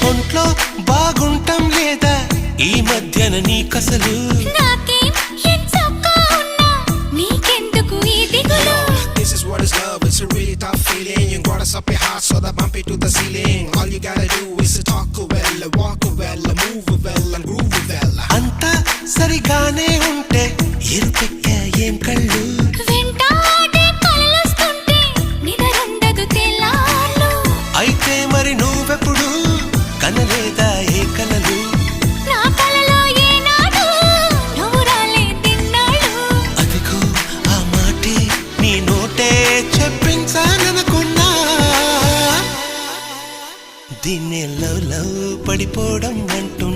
ఒంట్లో బాగుంటం లేదా ఈ మధ్యన నీకసలు నాకేం ఎంచక్కా ఉన్నా నీకెందుకు ఈ దిగులు This is what is love, it's a really tough feeling. You got us up your heart so that bump it to the ceiling. All you gotta do is to talk well, walk well, move well and groove well. అంతా సరిగానే ఉంటే ఎరుపెక్క ఏం కళ్ళు వెంటాడే కలలొస్తుంటే నిదరుండదు తెల్లార్లు అయితే మరి నువ్వెప్పుడు కనలేదా ఏ కలలు నా కలలో ఏనాడు నువ్వు రాలేదిన్నాళ్ళు అదిగో ఆ మాటే నీ నోటే చెప్పించాలనుకున్నా దీన్నే లవ్ లవ్ పడిపోవడం అంటూ